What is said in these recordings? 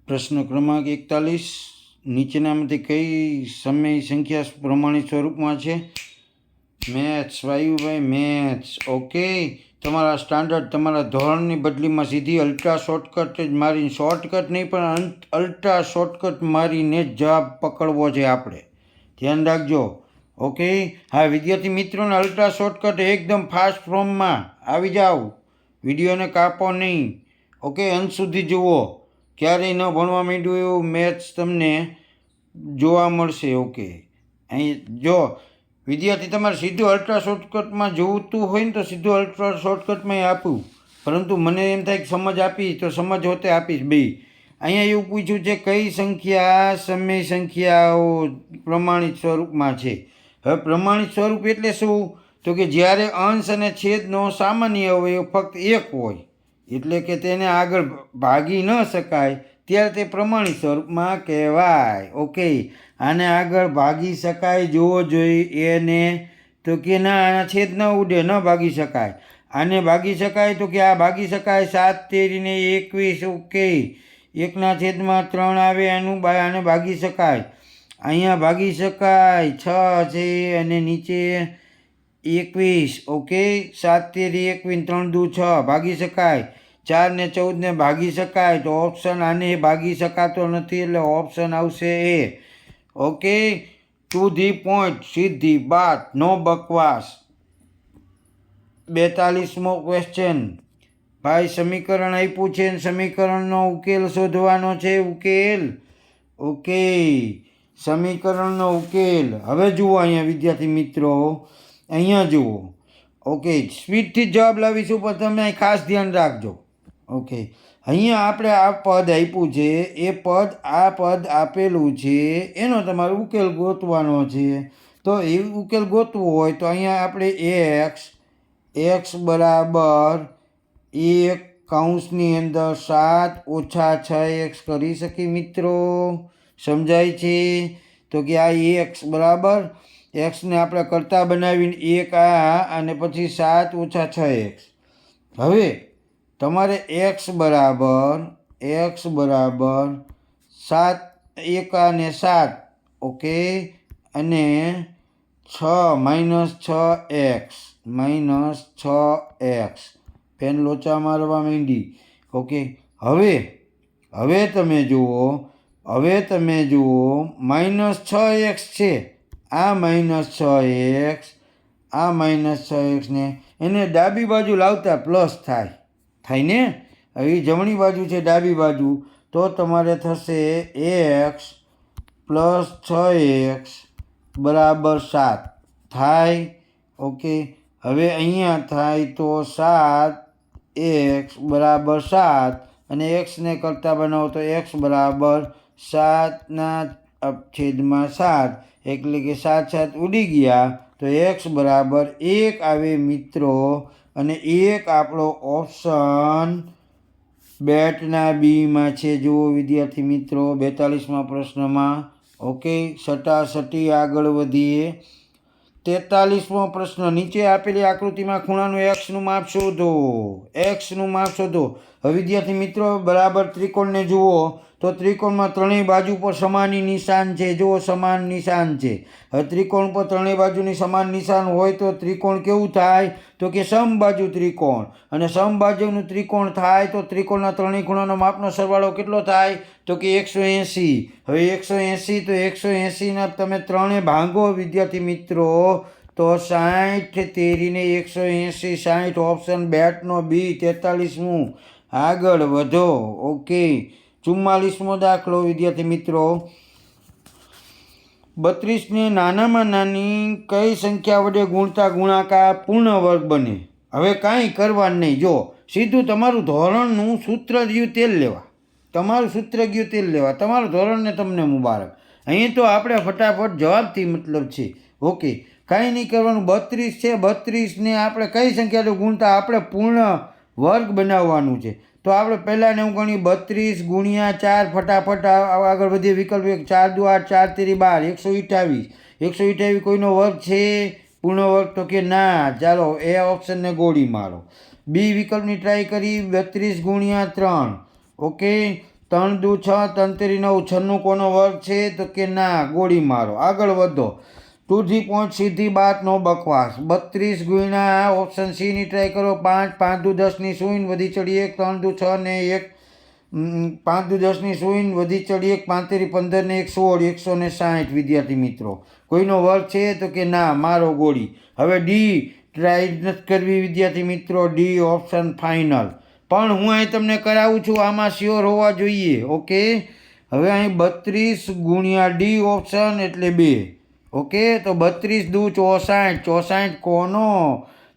પ્રશ્ન ક્રમાંક 41 નીચેનામાંથી કઈ સમય સંખ્યા પ્રમાણિત સ્વરૂપમાં છે? Maths Vayubhai, maths. ઓકે, તમારા સ્ટાન્ડર્ડ તમારા ધોરણની બદલીમાં સીધી અલ્ટ્રા શોર્ટકટ જ મારીને, શોર્ટકટ નહીં પણ અલ્ટ્રા શોર્ટકટ મારીને જ જવાબ પકડવો છે આપણે. ધ્યાન રાખજો. ઓકે, હા વિદ્યાર્થી મિત્રોને અલ્ટ્રા શોર્ટકટ એકદમ ફાસ્ટ ફોર્મમાં આવી જાઓ. વિડીયોને કાપો નહીં. ઓકે, અંત સુધી જુઓ. ક્યારેય ન ભણવા માંડ્યું એવું મેથ્સ તમને જોવા મળશે. ઓકે, અહીં જો વિદ્યાર્થી તમારે સીધું અલ્ટ્રા શોર્ટકટમાં જોવું હોય ને તો સીધું અલ્ટ્રા શોર્ટકટમાં આપું, પરંતુ મને એમ થાય કે સમજ આપી તો સમજ હોતે આપીશ બે. અહીંયા એવું પૂછ્યું છે કઈ સંખ્યા સમય સંખ્યાઓ પ્રમાણિત સ્વરૂપમાં છે. હવે પ્રમાણિત સ્વરૂપ એટલે શું? તો કે જ્યારે અંશ અને છેદનો સામાન્ય અવયવ ફક્ત એક હોય, એટલે કે તેને આગળ ભાગી ન શકાય, ત્યારે તે પ્રમાણિત સ્વરૂપમાં કહેવાય. ઓકે, આને આગળ ભાગી શકાય જોવો જોઈએ એને, તો કે ના આના છેદ ન ઉડે, ન ભાગી શકાય. આને ભાગી શકાય તો કે આ ભાગી શકાય, 7 તેરીને 21. ઓકે, 1/3 આવે આને ભાગી શકાય. અહીંયા ભાગી શકાય 6 છે અને નીચે 21. ઓકે, 7 તેરી 21, 3 દુ 6 ભાગી શકાય. 4 ને 14 ને ભાગી શકાય, તો ઓપ્શન આને ભાગી શકાતો નથી એટલે ઓપ્શન આવશે એ. ઓકે, ટુ ધી પોઈન્ટ, સીધી વાત, નો બકવાસ. 42મો ક્વેશ્ચન. ભાઈ સમીકરણ આપ્યું છે અને સમીકરણનો ઉકેલ શોધવાનો છે. ઉકેલ. ઓકે, સમીકરણનો ઉકેલ. હવે જુઓ અહીંયા વિદ્યાર્થી મિત્રો, અહીંયા જુઓ. ઓકે, સ્પીડથી જવાબ લાવીશું પણ તમે ખાસ ધ્યાન રાખજો. ઓકે, અહીંયા આપણે આ પદ આપ્યું છે, એ પદ આ પદ આપેલું છે, એનો તમારે ઉકેલ ગોતવાનો છે. તો એ ઉકેલ ગોતવો હોય તો અહીંયા આપણે એક્સ બરાબર 1 કૌંસની અંદર 7 ઓછા 6x કરી શકીએ મિત્રો. સમજાય છે? તો કે આ એક્સ બરાબર, એક્સને આપણે કરતા બનાવીને 1 આ અને પછી 7 ઓછા 6x. હવે તમારે x બરાબર 7 1 અને 7. ઓકે, અને 6 પેન લોચા મારવા માંડી. ઓકે, હવે તમે જુઓ, -6x છે. આ -6x, આ -6x ને એને ડાબી બાજુ લાવતા પ્લસ થાય ને. હવે જમણી બાજુ છે ડાબી બાજુ, તો તમારે થશે x + 6x બરાબર 7 થાય. ઓકે, હવે અહીંયા થાય તો 7x બરાબર 7 અને xને કરતા બનાવો તો x બરાબર 7/7, એટલે કે 7 ઉડી ગયા તો x બરાબર 1 આવે મિત્રો. અને 1 આપણો ઓપ્શન બેટના બીમાં છે. જુઓ વિદ્યાર્થી મિત્રો 42મા પ્રશ્નમાં. ઓકે, સટાસટી આગળ વધીએ. 43મો પ્રશ્ન. નીચે આપેલી આકૃતિમાં ખૂણાનું એક્સનું માપ શોધો. હવે વિદ્યાર્થી મિત્રો બરાબર ત્રિકોણને જુઓ તો ત્રિકોણમાં ત્રણેય બાજુ પર સમાન નિશાન છે. જુઓ સમાન નિશાન છે. હવે ત્રિકોણ પર ત્રણેય બાજુની સમાન નિશાન હોય તો ત્રિકોણ કેવું થાય? તો કે સમબાજુ ત્રિકોણ. અને સમબાજુનું ત્રિકોણ થાય તો ત્રિકોણના ત્રણેય ખૂણાનો માપનો સરવાળો કેટલો થાય? તો કે 180. હવે 180 તો 180ના તમે ત્રણે ભાંગો વિદ્યાર્થી મિત્રો, તો 60 તેરીને 180, 60. ઓપ્શન બેટનો બી. 43મું. આગળ વધો. ઓકે, 44મો દાખલો વિદ્યાર્થી મિત્રો. 32ને નાનામાં નાની કઈ સંખ્યા વડે ગુણતા ગુણાકાર પૂર્ણ વર્ગ બને? હવે કાંઈ કરવાનું નહીં. જો સીધું તમારું ધોરણનું સૂત્ર ગયું તેલ લેવા, તમારું ધોરણને તમને મુબારક. અહીં તો આપણે ફટાફટ જવાબથી મતલબ છે. ઓકે, કાંઈ નહીં કરવાનું. 32 છે, 32ને આપણે કઈ સંખ્યા વડે ગુણતા આપણે પૂર્ણ વર્ગ બનાવવાનું છે. તો આપણે પહેલાંને હું ગણી 32 × 4. ફટાફટ આગળ વધીએ. વિકલ્પ 1, 4 દુ 8, 4 તેરી 12, 128 કોઈનો વર્ગ છે? પૂર્ણ વર્ગ? તો કે ના. ચાલો એ ઓપ્શનને ગોળી મારો. બી વિકલ્પની ટ્રાય કરી. 32 × 3. ઓકે, 3 દુ 6, 3 તેરી 9, 96 કોનો વર્ગ છે? તો કે ના, ગોળી મારો. આગળ વધો. ટુ ધી પોઈન્ટ, સીધી બાત, નો બકવાસ. 32 ગુણ્યા ઓપ્શન સી ની ટ્રાય કરો. 5, 5 દુ 10 ની શૂન્ય, વધી ચડી 1, 3 દુ 6 ને 1, 5 દુ 10 ની શૂન્ય, વધી ચડી 1, 5 તેરી 15 ને 1, 16, 160. વિદ્યાર્થી મિત્રો, કોઈનો વર્ગ છે? તો કે ના, મારો ગોળી. હવે ડી ટ્રાય નથી કરવી વિદ્યાર્થી મિત્રો, ડી ઓપ્શન ફાઇનલ. પણ હું અહીં તમને કરાવું છું, આમાં શ્યોર હોવા જોઈએ. ઓકે, હવે અહીં 32 ગુણ્યા ડી ઓપ્શન એટલે 2. ઓકે, તો 32 દુ 64, 64 કોનો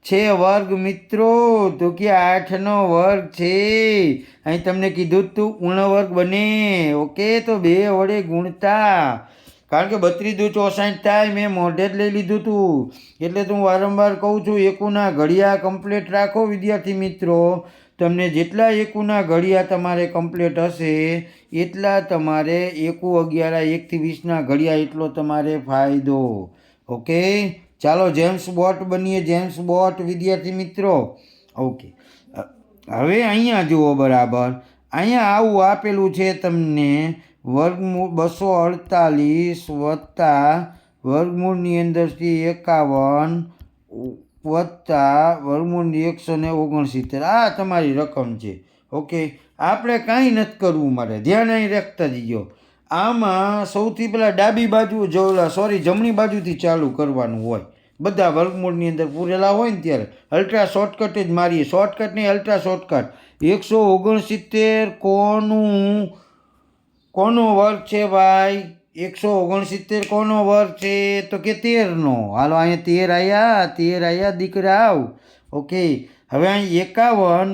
છે વર્ગ મિત્રો? તો કે 8 નો વર્ગ છે. અહીં તમને કીધું તું પૂર્ણ વર્ગ બને. ઓકે, તો 2 વડે ગુણતા, કારણ કે 32 દુ 64 થાય, મેં મોઢે જ લઈ લીધું તું. એટલે તો હું વારંવાર કહું છું, એકુના ઘડિયા કમ્પ્લીટ રાખો વિદ્યાર્થી મિત્રો. તમને જેટલા એકુના ઘડિયા તમારે કમ્પ્લીટ હશે એટલા તમારે એકુ 11 1 થી 20ના ઘડિયા એટલો તમારે ફાયદો. ઓકે, ચાલો જેમ્સ બોટ બનીએ. જેમ્સ બોટ વિદ્યાર્થી મિત્રો. ઓકે, હવે અહીંયા જુઓ બરાબર. અહીંયા આવું આપેલું છે તમને, વર્ગમૂળ 248 વત્તા વર્ગમૂળની અંદરથી 51 વત્તા વર્ગમૂળની 169. આ તમારી રકમ છે. ઓકે, આપણે કાંઈ નથી કરવું મારે, ધ્યાન અહીં રાખતા જજો. આમાં સૌથી પહેલાં ડાબી બાજુ જમણી બાજુથી ચાલુ કરવાનું હોય. બધા વર્ગમૂળની અંદર પૂરેલા હોય ને ત્યારે અલ્ટ્રા શોર્ટકટ જ મારીએ. શોર્ટકટ નહીં, અલ્ટ્રા શોર્ટકટ. 169 કોનો વર્ગ છે ભાઈ? 169 કોનો વર્ગ છે? તો કે 13નો. હાલો, અહીંયા 13 આયા દીકરા આવ. ઓકે, હવે અહીં 51,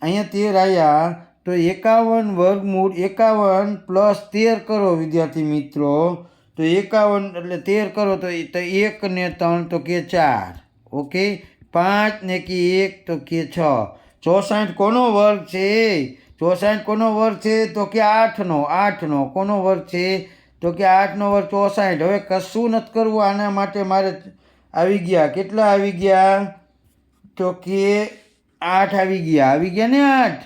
અહીંયા 13 આયા, તો 51 વર્ગમૂળ 51 પ્લસ 13 કરો વિદ્યાર્થી મિત્રો. તો 51 એટલે 13 કરો તો 1 ને 3 તો કે 4. ઓકે, 5 ને કે 1 તો કે 6. 64 કોનો વર્ગ છે? 64 કોનો વર્ગ છે? તો કે 8નો. 8નો કોનો વર્ગ છે? તો કે 8નો વર્ગ 64. હવે કશું નથી કરવું આના માટે. મારે આવી ગયા, કેટલા આવી ગયા? તો કે 8 આવી ગયા ને 8.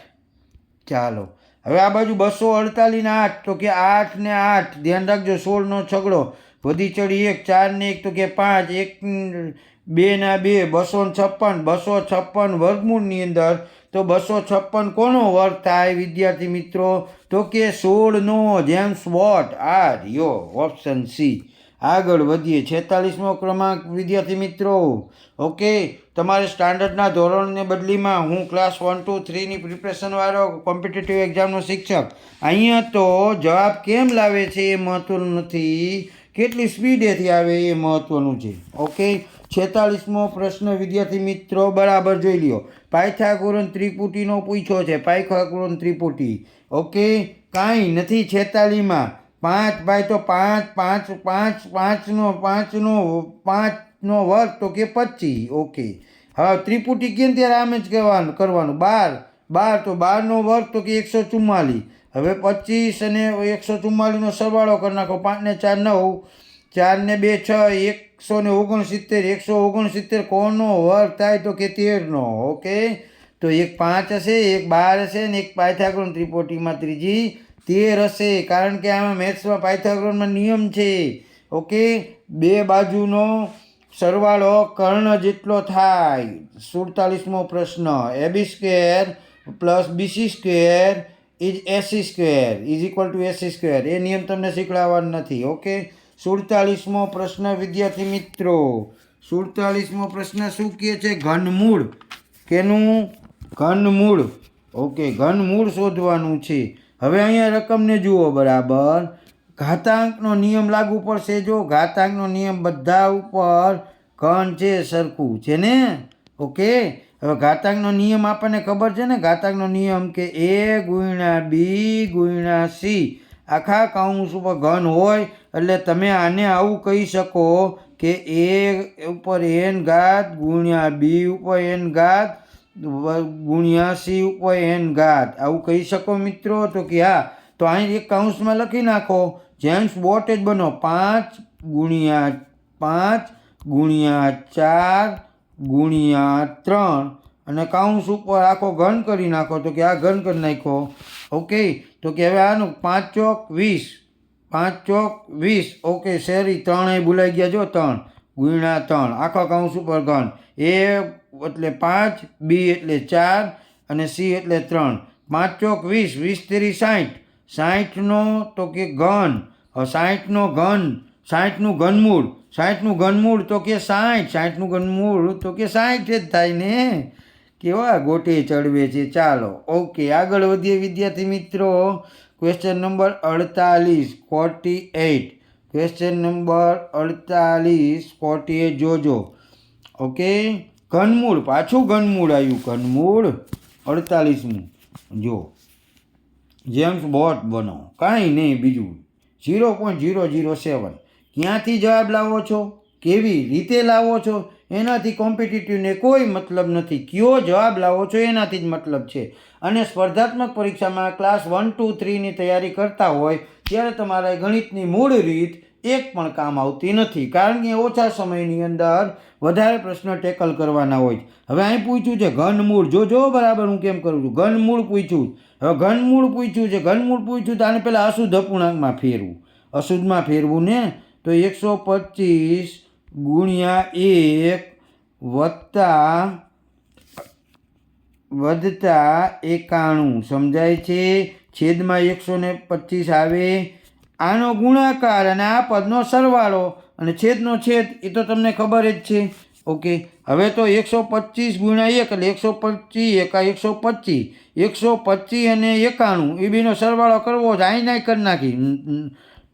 ચાલો, હવે આ બાજુ 248 ને 8, તો કે 8 ને 8. ધ્યાન રાખજો, 16નો છગડો, વધી ચડી 1, 4 ને 1 તો કે 5, 1 2 ના 2, 256. 256 વર્ગમૂળની અંદર તો 256 કોનો વર્ગ થાય વિદ્યાર્થી મિત્રો? તો કે 16નો. James boat. આ રહ્યો ઓપ્શન સી. આગળ વધીએ. 46મો ક્રમાંક વિદ્યાર્થી મિત્રો. ઓકે, તમારે સ્ટાન્ડર્ડના ધોરણને બદલીમાં હું ક્લાસ 1 2 3ની પ્રિપરેશનવાળો કોમ્પિટિટિવ એક્ઝામનો શિક્ષક. અહીંયા તો જવાબ કેમ લાવે છે એ મહત્વનું નથી, કેટલી સ્પીડેથી આવે એ મહત્વનું છે. ઓકે, 46મો પ્રશ્ન વિદ્યાર્થી મિત્રો બરાબર જોઈ લ્યો. પાયથાગોરસ ત્રિપુટીનો પૂછ્યો છે. પાયથાગોરસ ત્રિપુટી. ઓકે, કાંઈ નથી 46માં. 5 ભાઈ તો 5 5 વર્ગ તો કે 25. ઓકે, હવે ત્રિપુટી કેમ ત્યારે આમ જ કરવાનું. 12 તો 12નો વર્ગ તો કે 144. હવે 25 અને 144નો સરવાળો કરી નાખો. 5 ને 4 9, 4 ને 2 6, 169. 169 કોનો વર્ગ થાય? તો કે 13નો. ઓકે, તો એક 5 હશે, એક 12 હશે ને એક પાયથાગોરસ ત્રિપુટીમાં ત્રીજી 13 હશે. કારણ કે આમાં મેથ્સમાં પાયથાગોરસમાં નિયમ છે. ઓકે, બે બાજુનો સરવાળો કર્ણ જેટલો થાય. 47મો પ્રશ્ન. AB² plus BC² is AC² is equal to AC². એ નિયમ તમને શીખવાડવાનો નથી. ઓકે, 47મો પ્રશ્ન વિદ્યાર્થી મિત્રો. 47મો પ્રશ્ન શું કહે છે? ઘનમૂળ. કેનું? ઘનમૂળ. ઓકે, ઘનમૂળ શોધવાનું છે. હવે અહીંયા રકમને જુઓ બરાબર. ઘાતાંકનો નિયમ લાગુ પડશે. જો ઘાતાંકનો નિયમ બધા ઉપર ઘન છે, સરખું છે ને. ઓકે, હવે ઘાતાંકનો નિયમ આપણને ખબર છે ને. ઘાતાંકનો નિયમ કે A ગુણ્યા B ગુણ્યા C આખા કૌંસ ઉપર ઘન હોય. એટલે તમે આને આવું કહી શકો કે A ઉપર n ઘાત ગુણ્યા B ઉપર n ઘાત ગુણ્યા C ઉપર n ઘાત. આવું કહી શકો મિત્રો? તો કે હા. તો અહીં એક કૌંસમાં લખી નાખો. જેમ્સ બોટ જ બનો. 5 ગુણ્યા 5 ગુણ્યા 4 ગુણ્યા 3 અને કાઉન્સ ઉપર આખો ઘન કરી નાખો, તો કે આ ઘન કરી નાખો. ઓકે, તો કે હવે આનું 5 ચોક 20, 5 ચોક 20. ઓકે, શેરી 3 ભૂલાઈ ગયા, જો 3 ગુણ્યા 3 આખા કાઉન્સ ઉપર ઘન. એ એટલે 5, બી એટલે 4 અને સી એટલે 3. 5 ચોક 20, 20 તેરી 60, 60નો તો કે ઘન. 60નો ઘન, 60નું ઘનમૂળ, 60નું ઘનમૂળ તો કે 60, 60નું ઘનમૂળ તો કે 60 જ થાય ને. કેવા ગોટે ચડવે છે. ચાલો ઓકે, આગળ વધીએ વિદ્યાર્થી મિત્રો. Question number 48, 48. ક્વેશ્ચન નંબર 48, 48 જોજો. ઓકે, ઘનમૂળ, પાછું ઘનમૂળ આવ્યું. ઘનમૂળ 48મું જો. જેમ્સ બોટ બનો, કાંઈ નહીં બીજું. 0.007. ક્યાંથી જવાબ લાવો છો, કેવી રીતે લાવો છો, એનાથી કોમ્પિટિટિવને કોઈ મતલબ નથી. કયો જવાબ લાવો છો એનાથી જ મતલબ છે. અને સ્પર્ધાત્મક પરીક્ષામાં ક્લાસ 1, 2, 3ની તૈયારી કરતા હોય ત્યારે તમારે ગણિતની મૂળ રીત એક પણ કામ આવતી નથી, કારણ કે ઓછા સમયની અંદર વધારે પ્રશ્ન ટેકલ કરવાના હોય. હવે અહીં પૂછ્યું છે ઘનમૂળ, જોજો બરાબર હું કેમ કરું છું. ઘનમૂળ પૂછ્યું. હવે ઘનમૂળ પૂછ્યું છે, ઘનમૂળ પૂછ્યું તો આને પહેલાં અશુદ્ધ અપૂર્ણાંકમાં ફેરવું. અશુદ્ધમાં ફેરવું ને, તો 125 ગુણ્યા 1 વધતા 91 સમજાય છે. છેદમાં 125 આવે. આનો ગુણાકાર અને આ પદનો સરવાળો અને છેદનો છેદ એ તો તમને ખબર જ છે. ઓકે, હવે તો 125 ગુણ્યા 1 એટલે 125 એકા 125, 125 અને 91 એ બેનો સરવાળો કરવો જ. અહીં નહીં કરી નાખી.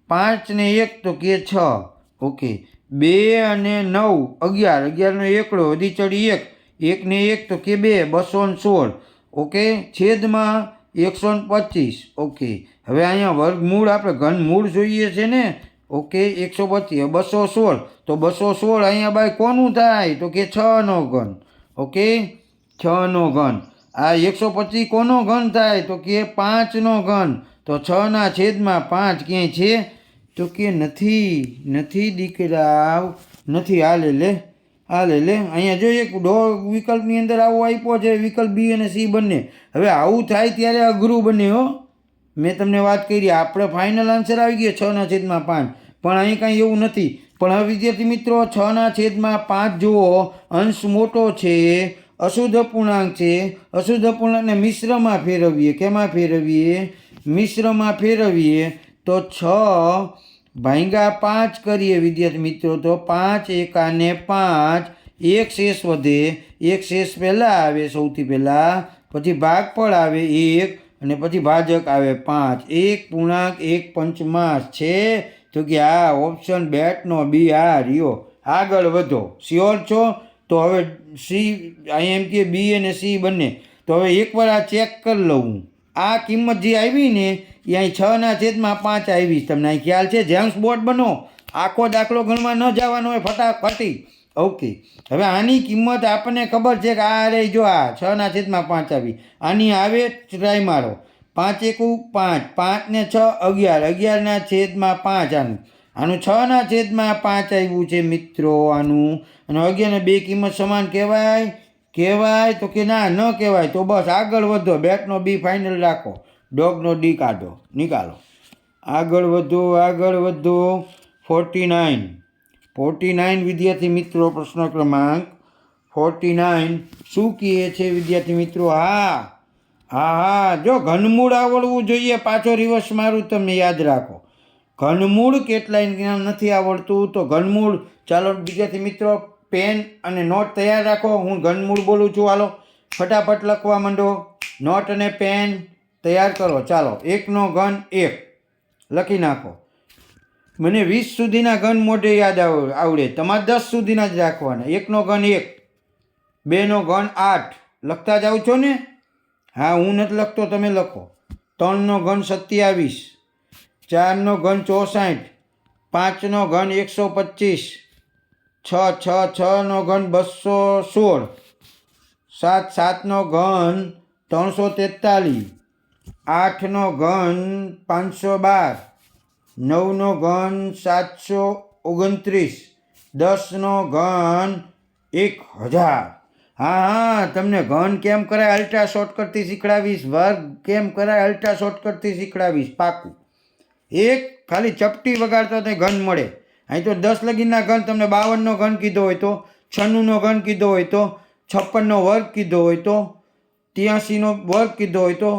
5 ને 1 તો કે 6. ઓકે, 2 અને 9 11, 11નો એકડો વધી ચડી 1, 1 ને 1 તો કે 2, 216. ઓકે, છેદમાં 125. ઓકે, હવે અહીંયા વર્ગમૂળ આપણે ઘનમૂળ જોઈએ છે ને. ઓકે, 125 216, તો 216 અહીંયા બાય કોનું થાય, તો કે 6નો ઘન. ઓકે, 6નો ઘન. આ 125 કોનો ઘન થાય, તો કે 5નો ઘન. તો 6ના છેદમાં 5 ક્યાંય છે, તો કે નથી દીકરા, નથી. હાલે લે અહીંયા જો એક વિકલ્પની અંદર આવો આપ્યો છે, વિકલ્પ બી અને સી બંને. હવે આવું થાય ત્યારે અઘરું બને હો. મેં તમને વાત કરી, આપણે ફાઇનલ આન્સર આવી ગયો 6ના છેદમાં 5, પણ અહીં કાંઈ એવું નથી. પણ હવે વિદ્યાર્થી મિત્રો 6ના છેદમાં 5 જુઓ, અંશ મોટો છે, અશુદ્ધ અપૂર્ણાંક છે. અશુદ્ધ અપૂર્ણાંકને મિશ્રમાં ફેરવીએ. કેમાં ફેરવીએ, મિશ્રમાં ફેરવીએ. તો 6 ભાગ્યા 5 કરીએ વિદ્યાર્થી મિત્રો, તો 5 એકાને 5, એક શેષ વધે. એક શેષ પહેલાં આવે સૌથી પહેલાં, પછી ભાગફળ આવે 1 અને પછી ભાજક આવે 5. 1 પૂર્ણાંક 1 પંચમાંશ છે, તો કે આ ઓપ્શન બેટનો બી આ રહ્યો. આગળ વધો, શ્યોર છો? તો હવે સી અહીં એમ કે બી અને સી બંને. તો હવે એકવાર આ ચેક કરી લઉં. આ કિંમત જે આવી ને એ અહીં 6ના છેદમાં 5 આવી. તમને અહીં ખ્યાલ છે? જેમ્સ બોટ બનો, આખો દાખલો ગણવા ન જવાનો હોય ફટાફટી. ઓકે, હવે આની કિંમત આપણને ખબર છે કે આ રહી, જો આ 6ના છેદમાં 5 આવી. આની આવે ટ્રાય મારો. 5 એકુ 5, 5 ને 6 11, 11ના છેદમાં 5 આનું 6ના છેદમાં 5 આવ્યું છે મિત્રો આનું. અને 11 ને બે કિંમત સમાન કહેવાય તો કે ના, ન કહેવાય. તો બસ આગળ વધો, બેટનો બી ફાઇનલ રાખો, ડોગનો ડી કાઢો, નિકાલો. આગળ વધો. 49 વિદ્યાર્થી મિત્રો, પ્રશ્ન ક્રમાંક 49 શું કહે છે વિદ્યાર્થી મિત્રો? હા, જો ઘનમૂળ આવડવું જોઈએ. પાછો રિવર્સ મારું, તમે યાદ રાખો. ઘનમૂળ કેટલાય નથી આવડતું, તો ઘનમૂળ. ચાલો વિદ્યાર્થી મિત્રો, પેન અને નોટ તૈયાર રાખો. હું ઘનમૂળ બોલું છું, હાલો ફટાફટ લખવા માંડો. નોટ અને પેન તૈયાર કરો. ચાલો, 1નો ઘન 1 લખી નાખો. મને 20 સુધીના ઘન મોઢે યાદ આવડે, તમારે 10 સુધીના જ રાખવાના. 1નો ઘન 1, 2નો ઘન 8, લખતા જાઓ છો ને? હા, હું નથી લખતો, તમે લખો. 3નો ઘન 27, 4નો ઘન 64, 5નો ઘન 125, 6નો ઘન 216, 7નો ઘન 343, 8નો ઘન 512, 9નો ઘન 729, 10નો ઘન 1000. હા, તમને ઘન કેમ કરાય અલ્ટ્રા શોર્ટકટથી શીખડાવીશ, વર્ગ કેમ કરાય અલ્ટ્રા શોર્ટકટથી શીખડાવીશ, પાકું. એક ખાલી ચપટી વગાડતો તે ઘન મળે. અહીં તો 10 લગીનના ઘન, તમને 52નો ઘન કીધો હોય તો, 96નો ઘન કીધો હોય તો, 56નો વર્ગ કીધો હોય તો, 83નો વર્ગ કીધો હોય તો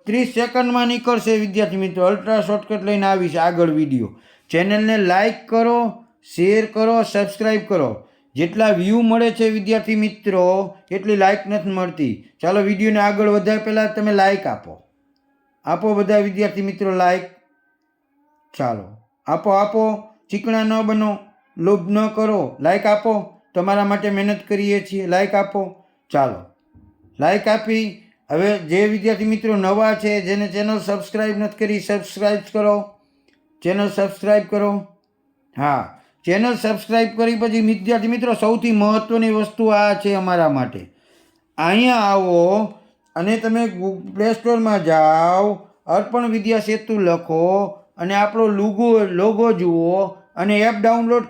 30 સેકન્ડમાં નીકળશે વિદ્યાર્થી મિત્રો. અલ્ટ્રા શોર્ટકટ લઈને આવીશ આગળ વિડીયો. ચેનલને લાઇક કરો, શેર કરો, સબસ્ક્રાઈબ કરો. જેટલા વ્યૂ મળે છે વિદ્યાર્થી મિત્રો એટલી લાઇક નથી મળતી. ચાલો વિડીયોને આગળ વધારે પહેલાં તમે લાઇક આપો બધા વિદ્યાર્થી મિત્રો લાઇક. ચાલો આપો, ચીકણા ન બનો, લોભ ન કરો, લાઇક આપો. તમારા માટે મહેનત કરીએ છીએ, લાઇક આપો. ચાલો લાઇક આપી. હવે જે વિદ્યાર્થી મિત્રો નવા છે, જેને ચેનલ સબસ્ક્રાઈબ નથી કરી, સબસ્ક્રાઈબ કરો, ચેનલ સબસ્ક્રાઈબ કરો. હા, ચેનલ સબસ્ક્રાઈબ કરી પછી વિદ્યાર્થી મિત્રો સૌથી મહત્ત્વની વસ્તુ આ છે અમારા માટે. અહીંયા આવો અને તમે પ્લે સ્ટોરમાં જાઓ, અર્પણ વિદ્યા સેતુ લખો અને આપણો લોગો જુઓ અને એપ ડાઉનલોડ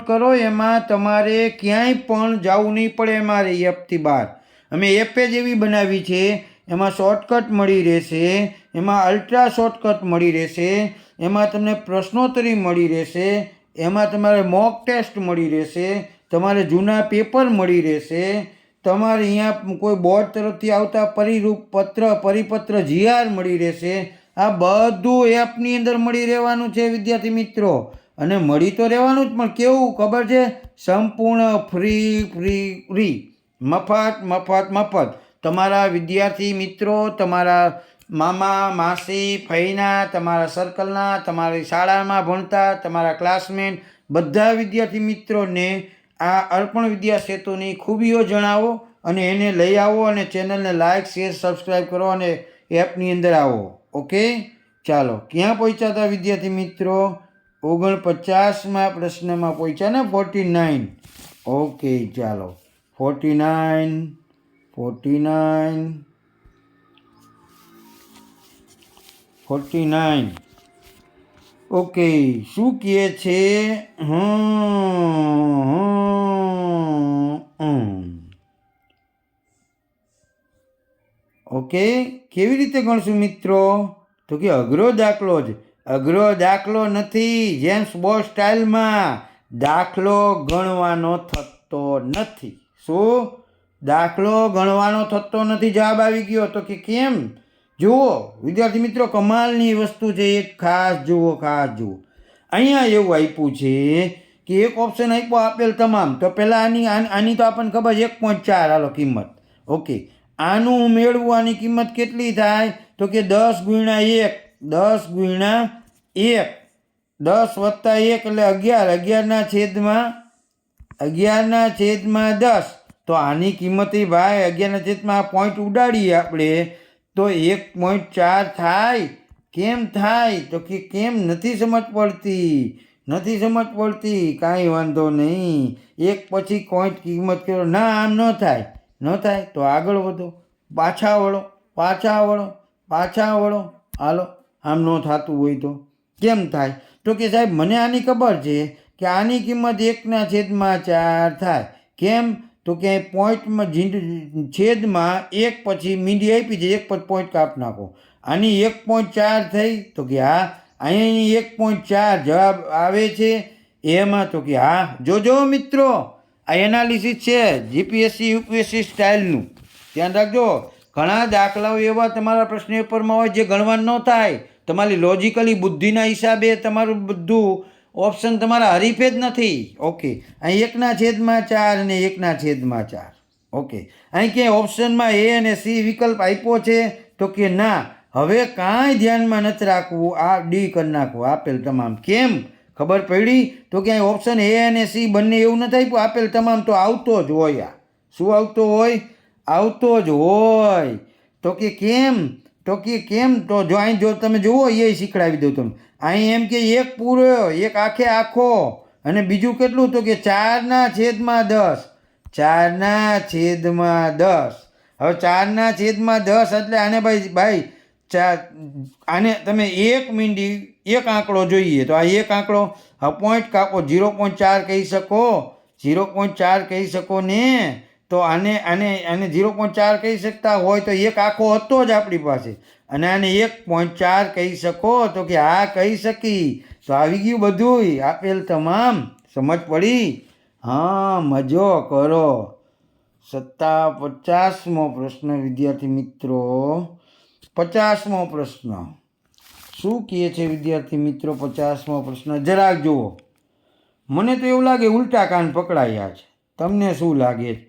કરો. એમાં તમારે ક્યાંય પણ જવું નહીં પડે અમારે એપથી બહાર. અમે એપ જ એવી બનાવી છે, એમાં શોર્ટકટ મળી રહેશે, એમાં અલ્ટ્રા શોર્ટકટ મળી રહેશે, એમાં તમને પ્રશ્નોત્તરી મળી રહેશે, એમાં તમારે મોક ટેસ્ટ મળી રહેશે, તમારે જૂના પેપર મળી રહેશે, તમારે અહીંયા કોઈ બોર્ડ તરફથી આવતા પરિપત્ર GR મળી રહેશે. આ બધું એપની અંદર મળી રહેવાનું છે વિદ્યાર્થી મિત્રો. અને મળી તો રહેવાનું જ, પણ કેવું ખબર છે? સંપૂર્ણ ફ્રી, મફત. તમારા વિદ્યાર્થી મિત્રો, તમારા મામા માસી ફઈના, તમારા સર્કલના, તમારી શાળામાં ભણતા તમારા ક્લાસમેટ બધા વિદ્યાર્થી મિત્રોને આ અર્પણ વિદ્યા સેતુની ખૂબીઓ જણાવો અને એને લઈ આવો અને ચેનલને લાઇક શેર સબસ્ક્રાઈબ કરો અને એપની અંદર આવો. ઓકે, ચાલો ક્યાં પહોંચ્યા હતા વિદ્યાર્થી મિત્રો? 49મા પ્રશ્નમાં પહોંચ્યા ને, 49. ઓકે, ચાલો 49. ઓકે, શું કહે છે? ઓકે, કેવી રીતે ગણશું મિત્રો? તો કે અઘરો દાખલો નથી. જેમ્સ બોન્ડ સ્ટાઇલમાં દાખલો ગણવાનો થતો નથી. શું? દાખલો ગણવાનો થતો નથી. જવાબ આવી ગયો. તો કે કેમ? જુઓ વિદ્યાર્થી મિત્રો, કમાલની વસ્તુ છે. એક ખાસ જુઓ. અહીંયા એવું આપ્યું છે કે એક ઓપ્શન આપ્યો આપેલ તમામ. તો પહેલાં આની તો આપણને ખબર છે 1.4 હાલો કિંમત. ઓકે, આનું મેળવું, આની કિંમત કેટલી થાય? તો કે 10 × 1 10 વત્તા 1 એટલે 11. 11/10. તો આની કિંમત ભાઈ 11/, પોઈન્ટ ઉડાડીએ આપણે તો 1.4 થાય. કેમ થાય? તો કે કેમ નથી સમજ પડતી. કાંઈ વાંધો નહીં, એક પછી પોઈન્ટ કિંમત કરો. ના, આમ ન થાય તો આગળ વધો, પાછા વળો. હાલો, આમ ન થતું હોય તો કેમ થાય? તો કે સાહેબ મને આની ખબર છે કે આની કિંમત 1/4 થાય. કેમ? તો કે પોઈન્ટમાં છેદમાં 1 પછી મીંડી આપી છે, 1 પછી પોઈન્ટ કાપ નાખો. આની 1.4 થઈ. તો કે હા, અહીંયાની 1.4 જવાબ આવે છે એમાં. તો કે હા, જોજો મિત્રો, આ એનાલિસિસ છે GPSC UPSC સ્ટાઇલનું. ધ્યાન રાખજો. ઘણા દાખલાઓ એવા તમારા પ્રશ્ન પેપરમાં હોય જે ગણવાનું ન થાય. તમારી લોજિકલી બુદ્ધિના હિસાબે તમારું બધું ઓપ્શન તમારા હરીફે જ નથી. ઓકે, અહીં 1/4 અને 1/4. ઓકે, અહીં ક્યાંય ઓપ્શનમાં A અને C વિકલ્પ આપ્યો છે? તો કે ના. હવે કાંઈ ધ્યાનમાં નથી રાખવું, આ ડી કરી નાખવું આપેલ તમામ. કેમ? ખબર પડી? તો કે અહીં ઓપ્શન A અને C બંને એવું નથી આપ્યું, આપેલ તમામ તો આવતો જ હોય. શું આવતો હોય? તો કે કેમ? તો જો અહીં જો તમે જુઓ, એ શીખડાવી દઉં તમને. અહીં એમ કે એક પૂરો, એક આખો અને બીજું કેટલું? તો કે 4/10. 4/10. હવે 4/10 એટલે આને ભાઈ આને તમે એક આંકડો જોઈએ તો આ એક આંકડો, પોઈન્ટ કાપો 0.4 કહી શકો. 0.4 કહી શકો ને, તો આને આને આને 0.4 કહી શકતા હોય તો એક આખો હતો જ આપણી પાસે, અને આને 1.4 કહી શકો તો કે હા કહી શકી. તો આવી ગયું બધુંય આપેલ તમામ. સમજ પડી? હા, મજો કરો. 50મો પ્રશ્ન વિદ્યાર્થી મિત્રો. 50મો પ્રશ્ન શું કહે છે વિદ્યાર્થી મિત્રો? 50મો પ્રશ્ન જરાક જુઓ. મને તો એવું લાગે ઉલટા કાન પકડાયા છે. તમને શું લાગે છે?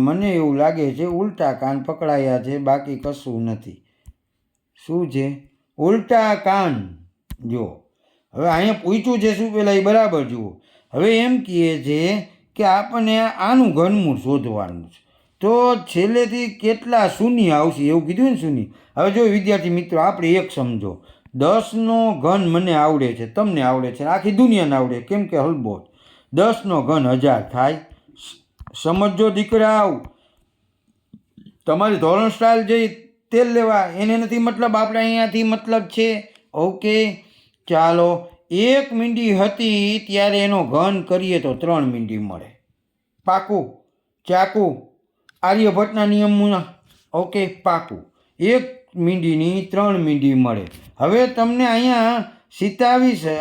મને એવું લાગે છે ઉલટા કાન પકડાયા છે, બાકી કશું નથી. શું છે? ઉલટા કાન. જો હવે અહીંયા પૂછ્યું છે શું, પહેલાં એ બરાબર જુઓ. હવે એમ કહે છે કે આપણને આનું ઘનમૂળ શોધવાનું છે, તો છેલ્લેથી કેટલા શૂન્ય આવશે એવું કીધું ને, શૂન્ય. હવે જો વિદ્યાર્થી મિત્રો, આપણે એક સમજો, 10નો ઘન મને આવડે છે, તમને આવડે છે, આખી દુનિયાને આવડે, કેમ કે હલબો. 10નો ઘન 1000 થાય. સમજો દીકરાઓ, તમારી ધોરણ સ્ટાઇલ જઈ તેલ લેવા એને નથી મતલબ, આપણે અહીંયાથી મતલબ છે. ઓકે, ચાલો. 1 મીંડી હતી ત્યારે એનો ઘન કરીએ તો 3 મીંડી મળે. પાકું? ચાકુ આર્યભટ્ટના નિયમોના. ઓકે, પાકું. 1 મીંડીની 3 મીંડી મળે. હવે તમને અહીંયા 27,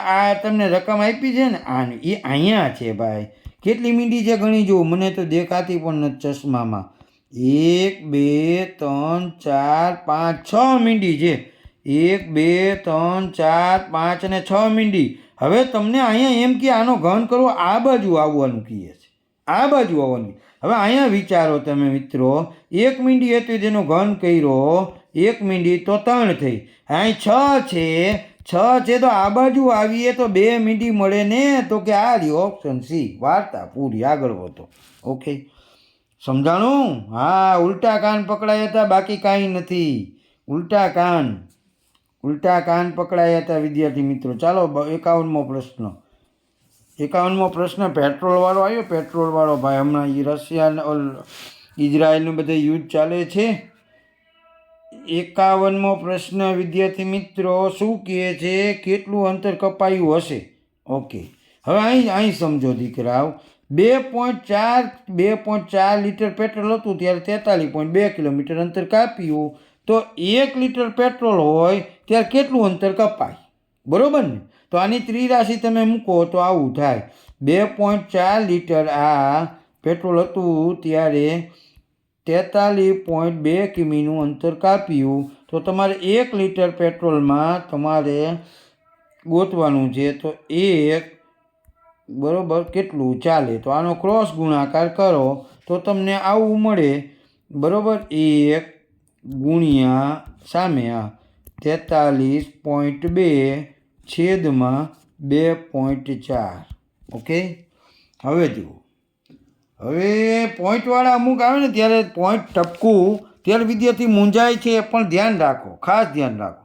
આ તમને રકમ આપી છે ને, આની એ અહીંયા છે ભાઈ. કેટલી મીંડી છે ગણી જુઓ, મને તો દેખાતી પણ નથી ચશ્મામાં. 1 2 3 4 5 6 મીંડી છે. 1 2 3 4 5 અને 6 મીંડી. હવે તમને અહીંયા એમ કે આનો ઘન કરવો, આ બાજુ આવવાનું કહે છે, આ બાજુ આવવાનું. હવે અહીંયા વિચારો તમે મિત્રો, 1 મીંડી હતી જેનો ઘન કર્યો 1 મીંડી તો 3 થઈ. અહીં 6 છે, 6 છે તો આ બાજુ આવીએ તો 2 મીંડી મળે ને, તો કે આ રહ્યો ઓપ્શન સી. વાર્તા પૂરી, આગળ વધો. ઓકે, સમજાણું? હા, ઉલટા કાન પકડાયા હતા, બાકી કાંઈ નથી. ઉલટા કાન પકડાયા હતા વિદ્યાર્થી મિત્રો. ચાલો 51મો પ્રશ્ન. 51મો પ્રશ્ન પેટ્રોલવાળો આવ્યો. પેટ્રોલવાળો ભાઈ, હમણાં રશિયા ઇઝરાયલનું બધે યુદ્ધ ચાલે છે. 51મો પ્રશ્ન વિદ્યાર્થી મિત્રો શું કહે છે? કેટલું અંતર કપાયું હશે? ઓકે, હવે અહીં સમજો દીકરાઓ. 2.4 લીટર પેટ્રોલ હતું ત્યારે 43.2 કિલોમીટર અંતર કાપ્યું. તો 1 લીટર પેટ્રોલ હોય ત્યારે કેટલું અંતર કપાય? બરોબર ને? તો આની ત્રિરાશિ તમે મૂકો તો આવું થાય. 2.4 લીટર આ પેટ્રોલ હતું ત્યારે 43.2 કિમીનું અંતર કાપ્યું. તો તમારે 1 લીટર પેટ્રોલમાં તમારે ગોતવાનું છે. તો 1 બરોબર કેટલું ચાલે? તો આનો ક્રોસ ગુણાકાર કરો તો તમને આવું મળે. બરોબર, 1 ગુણ્યા સામે આ 43.2 છેદમાં 2.4. ઓકે, હવે જુઓ. હવે પોઈન્ટવાળા અમુક આવે ને ત્યારે પોઈન્ટ ટપકું ત્યારે વિદ્યાર્થી મૂંઝાય છે, પણ ધ્યાન રાખો, ખાસ ધ્યાન રાખો.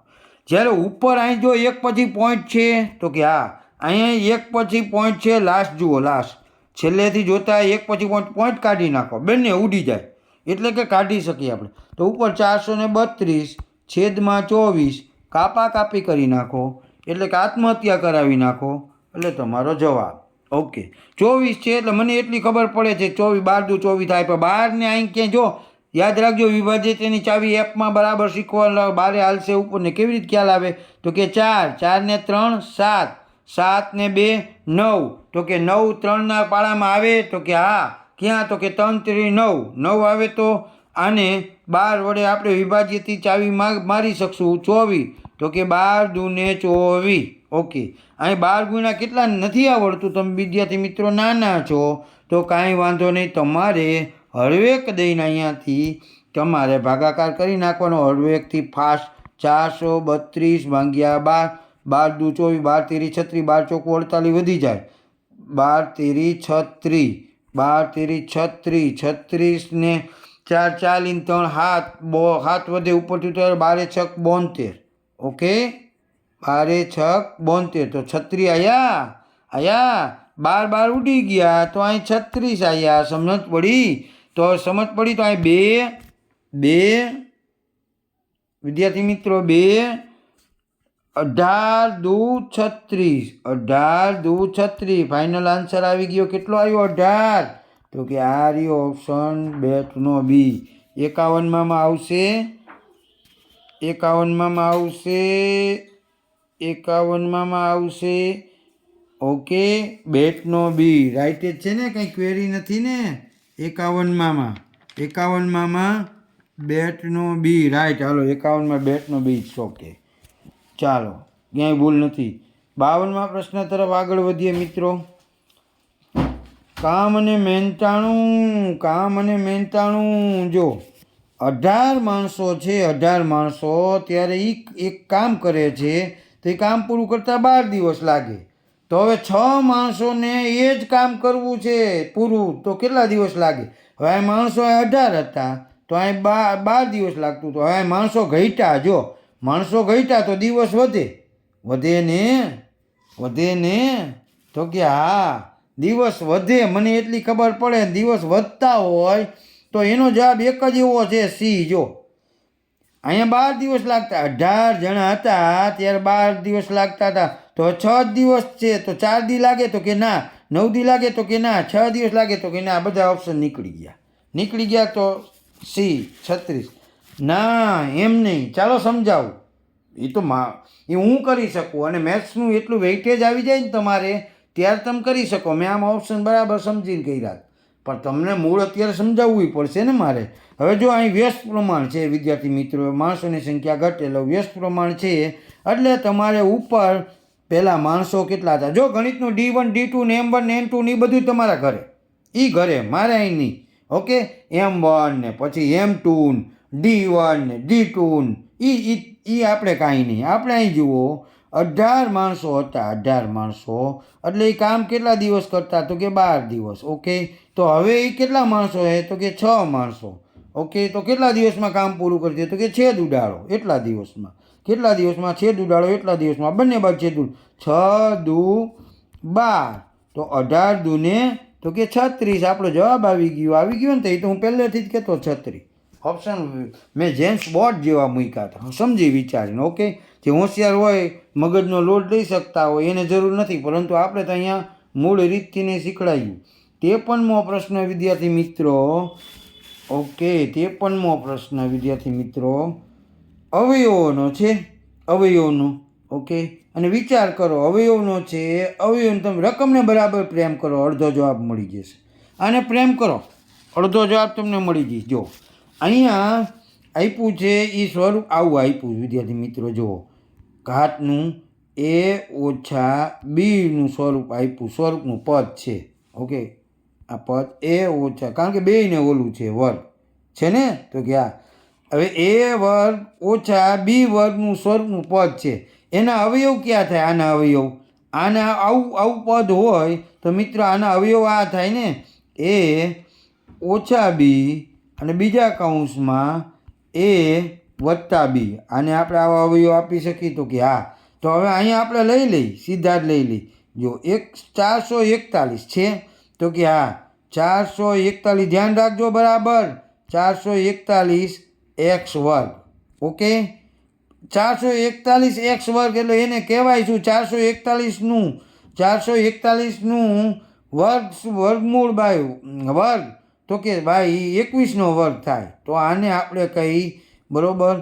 જ્યારે ઉપર અહીં જો એક પછી પોઈન્ટ છે તો કે હા, અહીંયા એક પછી પોઈન્ટ છે, લાસ્ટ જુઓ, લાસ્ટ છેલ્લેથી જોતા એક પછી પોઈન્ટ કાઢી નાખો, બંને ઉડી જાય, એટલે કે કાઢી શકીએ આપણે. તો ઉપર 432 છેદમાં 24 કાપી કરી નાખો, એટલે કે આત્મહત્યા કરાવી નાખો, એટલે તમારો જવાબ. ઓકે, 24 છે એટલે મને એટલી ખબર પડે છે 24 12 દુ 24 થાય, પણ 12 ને અહીં ક્યાંય જો યાદ રાખજો, વિભાજ્યની ચાવી એપમાં બરાબર શીખવા, 12 હાલશે ઉપર ને. કેવી રીતે ખ્યાલ આવે? તો કે 4 4 ને 3 7 7 ને 2 9, તો કે 9 3ના પાળામાં આવે? તો કે હા. ક્યાં? તો કે 3 3 9 9 આવે. તો આને 12 વડે આપણે વિભાજ્યથી ચાવી મારી શકશું 24, તો કે 12 દુ ને 24. ઓકે, અહીં 12 ગુણ્યા કેટલા નથી આવડતું, તમે વિદ્યાર્થી મિત્રો નાના છો તો કાંઈ વાંધો નહીં, તમારે હળવેક દઈને અહીંયાથી તમારે ભાગાકાર કરી નાખવાનો હળવેકથી ફાસ્ટ. 432 ભાગ્યા 12 12 દુ 24 12 તેરી 36 12 ચોકું 48 વધી જાય, 12 તેરી 36 12 તેરી 36 36 ને 4 4 3 7 વધે ઉપરથી તો 12 6 72. ઓકે, 12 6 72, તો 36 આયા 12 ઉડી ગયા તો અહીં 36 આયા. સમજ પડી? તો સમજ પડી. તો અહીં 2 વિદ્યાર્થી મિત્રો 2 18 દુ 36, 18 દુ 36. ફાઇનલ આન્સર આવી ગયો. કેટલો આવ્યો? 18. તો કે આ રહ્યો ઓપ્શન બેટનો બી. 51માં આવશે 51માં આવશે 51માં આવશે. ઓકે, બેટનો બી રાઈટ જ છે ને, કંઈ ક્વેરી નથી ને. 51માં બેટનો બી રાઈટ. હાલો 51માં બેટનો બી. ઓકે, ચાલો, ક્યાંય ભૂલ નથી. 52માં પ્રશ્ન તરફ આગળ વધીએ મિત્રો. કામ અને મહેનતાણું. જો 18 માણસો છે, 18 માણસો, ત્યારે એક કામ કરે છે તો એ કામ પૂરું કરતાં 12 દિવસ લાગે. તો હવે 6 માણસોને એ જ કામ કરવું છે પૂરું, તો કેટલા દિવસ લાગે? હવે આ માણસો 18 હતા તો અહીં 12 દિવસ લાગતું. તો હવે માણસો ઘટ્યા. જો માણસો ઘટ્યા તો દિવસ વધે ને. તો કે હા, દિવસ વધે. મને એટલી ખબર પડે. દિવસ વધતા હોય તો એનો જવાબ એક જ એવો છે, સી. જો અહીંયા 12 દિવસ લાગતા, 18 જણા હતા ત્યારે 12 દિવસ લાગતા હતા. તો 6 દિવસ છે તો 4 દી લાગે તો કે ના, 9 દી લાગે તો કે ના, 6 દિવસ લાગે તો કે ના. બધા ઓપ્શન નીકળી ગયા. તો સી 36. ના, એમ નહીં. ચાલો સમજાવું. એ હું કરી શકું, અને મેથ્સનું એટલું વેઇટેજ આવી જાય ને તમારે, ત્યારે તમે કરી શકો. મેં આમ ઓપ્શન બરાબર સમજીને કર્યા, પણ તમને મૂળ અત્યારે સમજાવવું પડશે ને મારે. હવે જો અહીં વ્યસ્ત પ્રમાણ છે વિદ્યાર્થી મિત્રો, માણસોની સંખ્યા ઘટેલો વ્યસ્ત પ્રમાણ છે, એટલે તમારે ઉપર પહેલાં માણસો કેટલા હતા. જો ગણિતનું D1 D2 ને M1 ને M2 ને એ બધું તમારા ઘરે, મારે અહીં નહીં. ઓકે, M1 ને પછી M2 ને D1 ને D2 ને એ આપણે કાંઈ નહીં. આપણે અહીં જુઓ 18 માણસો હતા, 18 માણસો, એટલે એ કામ કેટલા દિવસ કરતા? તો કે 12 દિવસ. ઓકે, તો હવે એ કેટલા માણસો છે? તો કે 6 માણસો. ઓકે, તો કેટલા દિવસમાં કામ પૂરું કરશે? તો કે છેદ ઉડાડો એટલા દિવસમાં. કેટલા દિવસમાં છેદ ઉડાડો? એટલા દિવસમાં. બંને બાજુ છેદ 6 દુ 12. તો 18 દુને તો કે 36. આપણો જવાબ આવી ગયો ને. તો એ તો હું પહેલેથી જ કહેતો 36. ઓપ્શન મેં જેમ્સ બોન્ડ જેવા મૂક્યા હતા, સમજી વિચારીને. ઓકે, જે હોશિયાર હોય, મગજનો લોડ લઈ શકતા હોય, એને જરૂર નથી, પરંતુ આપણે તો અહીંયા મૂળ રીતથી ને શીખડાયું. 53મો પ્રશ્ન વિદ્યાર્થી મિત્રો. ઓકે, 53મો પ્રશ્ન વિદ્યાર્થી મિત્રો અવયવોનો છે. ઓકે, અને વિચાર કરો, અવયવનો છે. અવયવનો તમે રકમને બરાબર પ્રેમ કરો, અડધો જવાબ મળી જશે. આને પ્રેમ કરો, અડધો જવાબ તમને મળી જશે. જો અહીંયા આપ્યું છે એ સ્વરૂપ આવું આપ્યું વિદ્યાર્થી મિત્રો. જુઓ, ઘાતનું A - Bનું સ્વરૂપ આપ્યું, સ્વરૂપનું પદ છે. ઓકે, આ પદ A - કારણ કે બેયને ઓલું છે, વર્ગ છે ને. તો કે આ હવે A² - B વર્ગનું સ્વરૂપનું પદ છે. એના અવયવ ક્યાં થાય? આના અવયવ, આના આવું પદ હોય તો મિત્રો આના અવયવ આ થાય ને, A - B અને બીજા કૌંસમાં A+B. આને આપણે આવા અવયવ આપી શકીએ? તો કે હા. તો હવે અહીંયા આપણે સીધા જ લઈ લઈ. જો 441 છે તો કે હા, 441. ધ્યાન રાખજો બરાબર, 441x². ઓકે, 441x² એટલે એને કહેવાય શું? 441નું વર્ગમૂળ બાય વર્ગ. તો કે ભાઈ 21નો વર્ગ થાય. તો આને આપણે કહી, બરોબર,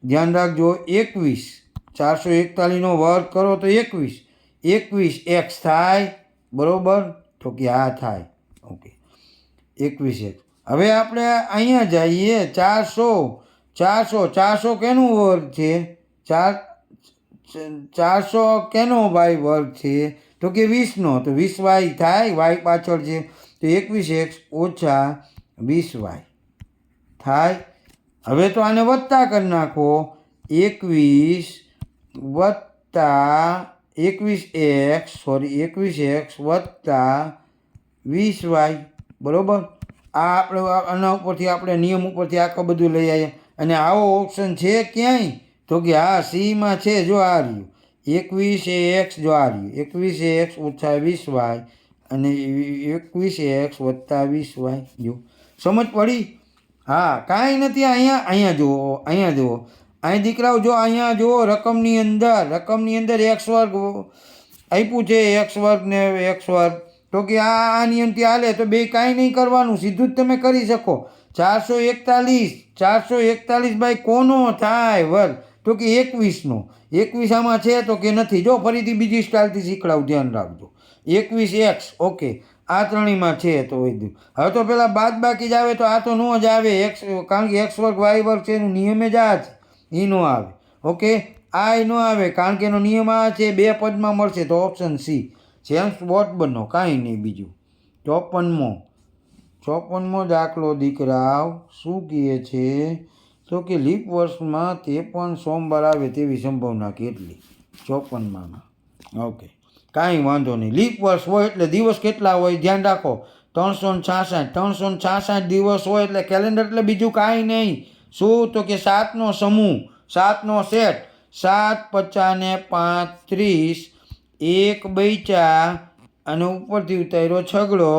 ધ્યાન રાખજો, 21. 441નો વર્ગ કરો તો 21x થાય, બરોબર. તો કે આ થાય. Okay, 21x. હવે આપણે અહીંયા જઈએ 400 કેનું વર્ગ છે? 400 કેનો ભાઈ વર્ગ છે? તો કે 20નો. તો 20y થાય, y પાછળ છે તો 21x - 20y થાય. હવે તો આને વત્તા કરી નાખો, 21x વત્તા 20y, બરોબર. આ આપણે આના ઉપરથી, આપણે નિયમ ઉપરથી આખું બધું લઈ આવ્યા. અને આવો ઓપ્શન છે ક્યાંય? તો કે હા, સીમાં છે. જો આ રહ્યું 21x, જો આ રહ્યું 21x - 20y અને 21x + 20y. જો સમજ પડી? હા, કાંઈ નથી. અહીંયા જુઓ, અહીં દીકરાઓ જો અહીંયા જો રકમની અંદર એક્સ વર્ગ આપ્યું છે, એક્સ વર્ગ ને એક્સ વર્ગ, તો કે આ નિયમથી હાલે તો બે કાંઈ નહીં કરવાનું, સીધું જ તમે કરી શકો. 441 બાય કોનો થાય વર્ગ, તો કે 21નો. 21 આમાં છે તો કે નથી. જો ફરીથી બીજી સ્ટાઇલથી શીખડાવું, ધ્યાન રાખજો. 21x, ઓકે, આ ત્રણેયમાં છે તો વધ્યું. હવે તો પેલા બાદ બાકી જ આવે, તો આ તો નો જ આવે એક્સ, કારણ કે એક્સ વર્ગ વાય વર્ગ છે એનું નિયમ જ આ છે, એ નો આવે. ઓકે, આ નો આવે કારણ કે એનો નિયમ આ છે, બે પદમાં મળશે તો ઓપ્શન સી. જેમ સ્પોટ બનો, કાંઈ નહીં બીજું. 54મો દાખલો દીકરાઓ શું કહે છે, તો કે લીપ વર્ષમાં તે પણ સોમવાર આવે તેવી સંભાવના કેટલી? 54માં. ઓકે, કાંઈ વાંધો નહીં. લીપ વર્ષ હોય એટલે દિવસ કેટલા હોય ધ્યાન રાખો, 366 દિવસ હોય એટલે કેલેન્ડર એટલે બીજું કાંઈ નહીં. શું? તો કે 7નો સમૂહ, 7નો સેટ, 7 50 ને 35, 1 બચ્યા અને ઉપરથી ઉતાર્યો છગડો,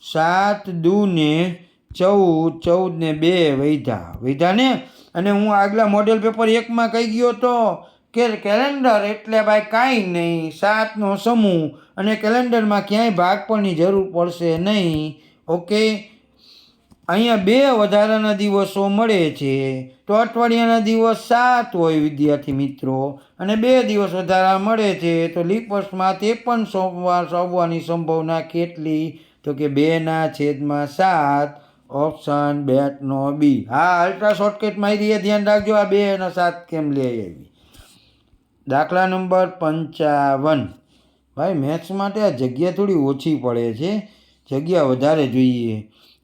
7 દુ ને 14, 14 ને 2 વૈધા ને. અને હું આગલા મોડેલ પેપર 1માં કહી ગયો તો કે કેલેન્ડર એટલે ભાઈ કાંઈ નહીં, 7નો સમૂહ, અને કેલેન્ડરમાં ક્યાંય ભાગપણની જરૂર પડશે નહીં. ઓકે, અહીંયા 2 વધારાના દિવસો મળે છે તો અઠવાડિયાના દિવસ 7 હોય વિદ્યાર્થી મિત્રો, અને 2 દિવસ વધારા મળે છે તો લીપ વર્ષમાં તે પણ સોમવાર આવવાની સંભાવના કેટલી? તો કે 2/7. ઓપ્શન બેટનો બી. હા, અલ્ટ્રા શોર્ટકટ મારી ધ્યાન રાખજો, આ 2 અને 7 કેમ લઈ આવી. દાખલા નંબર 55. ભાઈ મેથ્સ માટે આ જગ્યા થોડી ઓછી પડે છે, જગ્યા વધારે જોઈએ.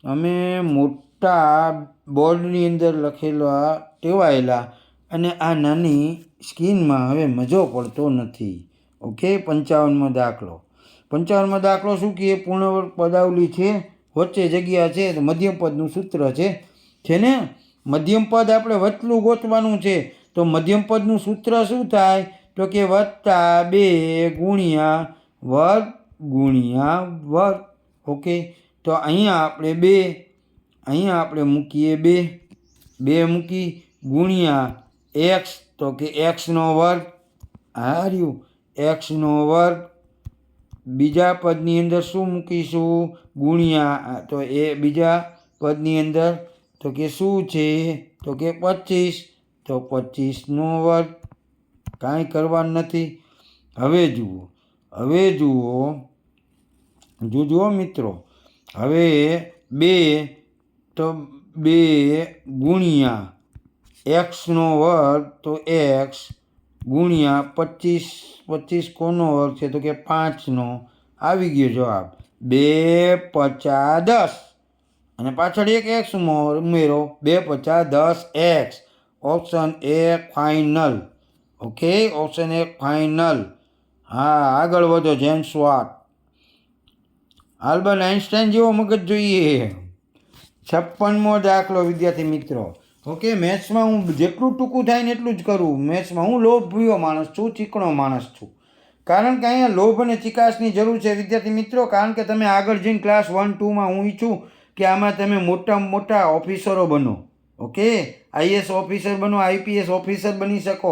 અમે મોટા બોર્ડની અંદર લખેલા ટેવાયેલા, અને આ નાની સ્ક્રીનમાં હવે મજો પડતો નથી. ઓકે, 55મો દાખલો. 55મો દાખલો શું કહે? પૂર્ણવર્ગ પદાવલી છે, વચ્ચે જગ્યા છે, તો મધ્યમ પદનું સૂત્ર છે ને. મધ્યમ પદ આપણે વચલું ગોતવાનું છે, તો મધ્યમ પદનું સૂત્ર શું થાય? તો કે +2 ગુણ્યા વર્ગ ગુણ્યા વર્ગ. ઓકે, તો અહીંયા આપણે મૂકીએ 2 મૂકી ગુણ્યા એક્સ, તો કે એક્સનો વર્ગ, આ રહ્યું એક્સનો વર્ગ. બીજા પદની અંદર શું મૂકીશું? ગુણ્યા, તો એ બીજા પદની અંદર તો કે શું છે? તો કે 25, તો 25નો વર્ગ. કાંઈ કરવાનું નથી. હવે જુઓ મિત્રો, હવે 2 ગુણ્યા એક્સનો વર્ગ, તો એક્સ ગુણ્યા 25 કોનો વર્ગ છે? તો કે 5નો. આવી ગયો જવાબ. 2 50 10, અને પાછળ એક એક્સ ઉમેરો, 2 50 10 x. Option A final. Okay, option A final. હા, આગળ વધો. જેમ્સ વાટ. આલ્બર્ટ આઇન્સ્ટાઈન જેવો મગજ જોઈએ. 56મો દાખલો વિદ્યાર્થી મિત્રો. ઓકે, મેથ્સમાં હું જેટલું ટૂંકું થાય ને એટલું જ કરું. મેથ્સમાં હું લોભપ્રિય માણસ છું, ચીકણો માણસ છું, કારણ કે અહીંયા લોભ અને ચિકાસની જરૂર છે વિદ્યાર્થી મિત્રો. કારણ કે તમે આગળ જઈને ક્લાસ 1, 2માં હું ઈચ્છું કે આમાં તમે મોટામાં મોટા ઓફિસરો બનો. ઓકે, આઈએસ ઓફિસર બનો, આઈપીએસ ઓફિસર બની શકો.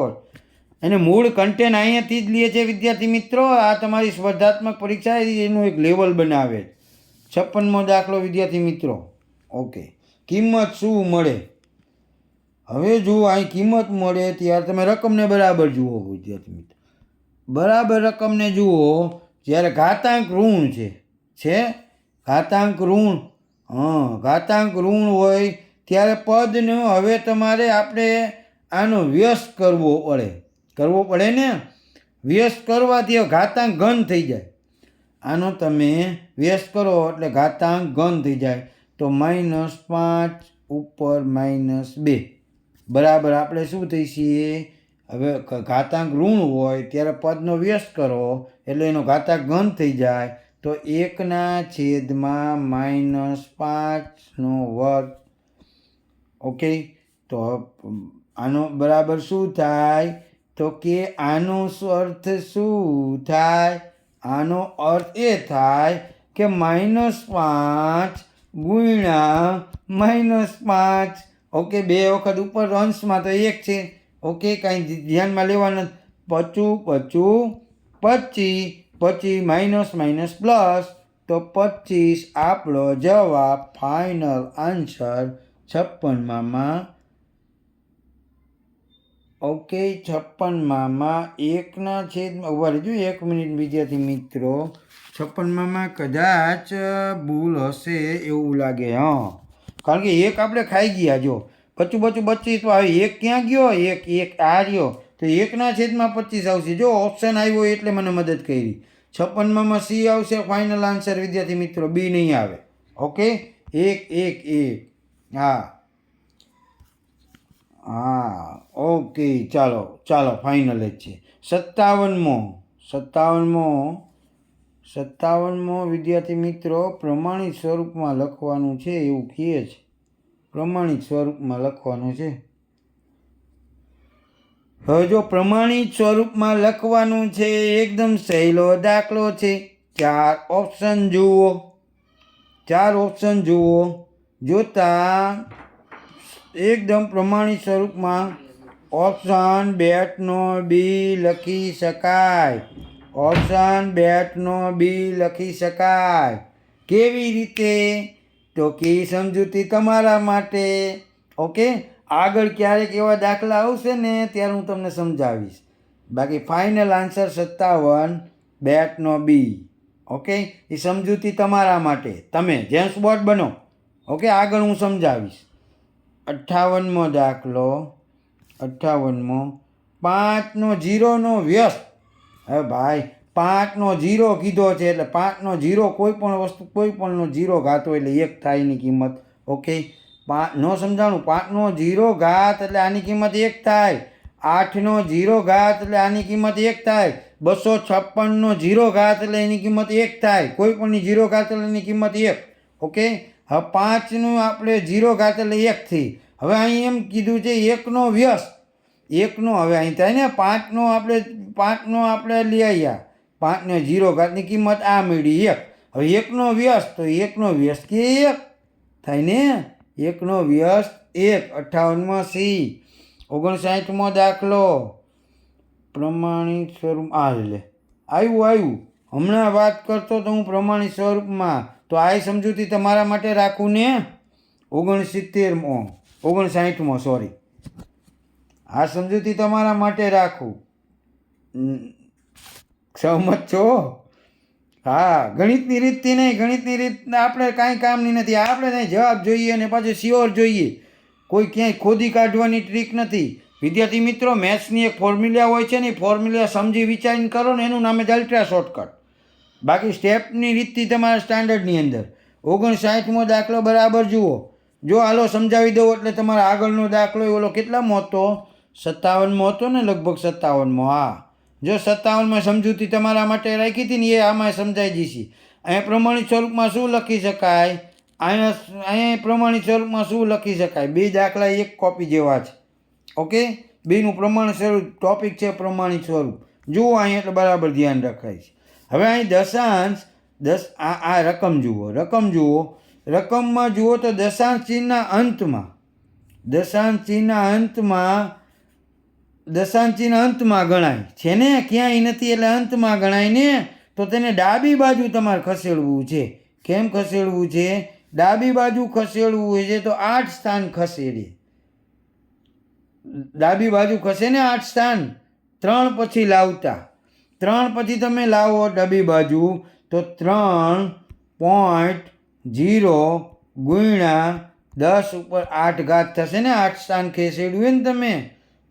અને મૂળ કન્ટેન્ટ અહીંયાથી જ લે છે વિદ્યાર્થી મિત્રો. આ તમારી સ્પર્ધાત્મક પરીક્ષા એનું એક લેવલ બનાવે. 56મો દાખલો વિદ્યાર્થી મિત્રો. ઓકે, કિંમત શું મળે? હવે જુઓ, અહીં કિંમત મળે ત્યારે તમે રકમને બરાબર જુઓ વિદ્યાર્થી મિત્રો. બરાબર રકમને જુઓ, જ્યારે ઘાતાંક ઋણ છે ઘાતાંક ઋણ, ઘાતાંક ઋણ હોય ત્યારે પદનો હવે તમારે આપણે આનો વ્યસ્ત કરવો પડે ને. વ્યસ્ત કરવાથી ઘાતાંક ઘન થઈ જાય. આનો તમે વ્યસ્ત કરો એટલે ઘાતાંક ઘન થઈ જાય. તો -5 ઉપર -2 બરાબર આપણે શું થઈ છીએ? હવે ઘાતાંક ઋણ હોય ત્યારે પદનો વ્યસ્ત કરો એટલે એનો ઘાતાંક ઘન થઈ જાય. તો 1/-5નો વર્ગ. ઓકે, તો આનો બરાબર શું થાય? તો કે આનો અર્થ શું થાય? આનો અર્થ એ થાય કે -5 ગુણ્યા -5. ઓકે, 2 વખત ઉપર અંશમાં તો 1 છે, ઓકે, કાંઈ ધ્યાનમાં લેવાના. 25 25 25 માઇનસ માઇનસ પ્લસ, તો 25 આપણો જવાબ ફાઇનલ આન્સર 56માં. ઓકે, 56માં 1/, ઉભા રહેજો 1 મિનિટ વિદ્યાર્થી મિત્રો. 56માં કદાચ ભૂલ હશે એવું લાગે. હા, કારણ કે 1 આપણે ખાઈ ગયા. જો 25 25 તો હવે 1 ક્યાં ગયો? 1 આ રહ્યો, તો 1/25 આવશે. જો ઓપ્શન આવ્યો એટલે મને મદદ કરી. 56માં સી આવશે ફાઇનલ આન્સર વિદ્યાર્થી મિત્રો, બી નહીં આવે. ઓકે, 1 1 1. હા હા, ઓકે, ચાલો ચાલો, ફાઇનલ જ છે. 57મો વિદ્યાર્થી મિત્રો પ્રમાણિત સ્વરૂપમાં લખવાનું છે એવું કહે છે. પ્રમાણિત સ્વરૂપમાં લખવાનું છે. હવે જો પ્રમાણિત સ્વરૂપમાં લખવાનું છે, એકદમ સહેલો દાખલો છે. 4 ઓપ્શન જુઓ. 4 ઓપ્શન જુઓ. જોતા એકદમ પ્રમાણિત સ્વરૂપમાં ઓપ્શન બેટનો બી લખી શકાય. ઓપ્શન બેટનો બી લખી શકાય. કેવી રીતે? તો કે સમજૂતી તમારા માટે. ઓકે, આગળ ક્યારેક એવા દાખલા આવશે ને ત્યારે હું તમને સમજાવીશ. બાકી ફાઇનલ આન્સર 57 બેટનો બી. ઓકે, એ સમજૂતી તમારા માટે. તમે જેમ્સ બોન્ડ બનો. ઓકે, આગળ હું સમજાવીશ. 58મો દાખલો. 58મો 5નો 0નો વ્યસ્ત. હવે ભાઈ 5નો 0 કીધો છે એટલે 5નો 0 કોઈ પણ વસ્તુ કોઈ પણનો 0 ઘાત હોય એટલે 1 થાય એની કિંમત. ઓકે, 5 નો સમજાણું. 5નો 0 ઘાત એટલે આની કિંમત 1 થાય. 8નો 0 ઘાત એટલે આની કિંમત 1 થાય. 256નો 0 ઘાત એટલે એની કિંમત 1 થાય. કોઈ પણની 0 ઘાત એટલે એની કિંમત 1. ઓકે, હવે 5નું આપણે 0 ઘાત એટલે 1 થી. હવે અહીં એમ કીધું છે 1નો વ્યસ્ત. 1નો હવે અહીં થાય ને 5નો આપણે લઈ આવ્યા. 5ને 0 ઘાતની કિંમત આ મળી 1. હવે 1નો વ્યસ્ત, તો 1નો વ્યસ્ત કે 1 થાય ને. 1નો વ્યસ્ત 1. 58માં સી. 59મો દાખલો. પ્રમાણિત સ્વરૂપ. આ લે આવ્યું. હમણાં વાત કરતો તો હું પ્રમાણિત સ્વરૂપમાં, તો આ સમજૂતી તમારા માટે રાખું ને. 59મો સોરી, આ સમજૂતી તમારા માટે રાખું. સહમત છો? હા, ગણિતની રીતથી નહીં. ગણિતની રીત આપણે કાંઈ કામની નથી. આપણે નહીં જવાબ જોઈએ અને પાછું શ્યોર જોઈએ. કોઈ ક્યાંય ખોદી કાઢવાની ટ્રીક નથી. વિદ્યાર્થી મિત્રો, મેથ્સની એક ફોર્મ્યુલા હોય છે ને, એ ફોર્મ્યુલા સમજી વિચારીને કરો ને એનું નામ જ અલ્ટ્રા શોર્ટકટ. બાકી સ્ટેપની રીતથી તમારા સ્ટાન્ડર્ડની અંદર. 59મો દાખલો બરાબર જુઓ. જો હાલો સમજાવી દઉં એટલે તમારા આગળનો દાખલો ઓલો કેટલામો હતો? 57મો હતો ને, લગભગ 57મો. હા, જો 57માં સમજૂતી તમારા માટે રાખી હતી ને, એ આમાં સમજાઈ જશે. અહીંયા પ્રમાણિત સ્વરૂપમાં શું લખી શકાય? અહીંયા પ્રમાણિત સ્વરૂપમાં શું લખી શકાય? 2 દાખલા એક કોપી જેવા છે. ઓકે, 2નું પ્રમાણિત સ્વરૂપ ટોપિક છે પ્રમાણિત સ્વરૂપ. જુઓ અહીં એટલે બરાબર ધ્યાન રખાય છે. હવે અહીં દશાંશ આ રકમ જુઓ. રકમમાં જુઓ તો દશાંશ ચિહ્નના અંતમાં. દશાંશ ચિહ્ન અંતમાં ગણાય છે ને, ક્યાંય નથી એટલે અંતમાં ગણાય ને. તો તેને ડાબી બાજુ તમારે ખસેડવું છે. કેમ ખસેડવું છે? ડાબી બાજુ ખસેડવું છે તો 8 સ્થાન ખસેડે. ડાબી બાજુ ખસે ને 8 સ્થાન. 3 પછી લાવતા. 3 પછી તમે લાવો ડાબી બાજુ તો 3.0 ગુણ્યા 10 ઉપર 8 ઘાત થશે ને. 8 સ્થાન ખસેડ્યું ને તમે.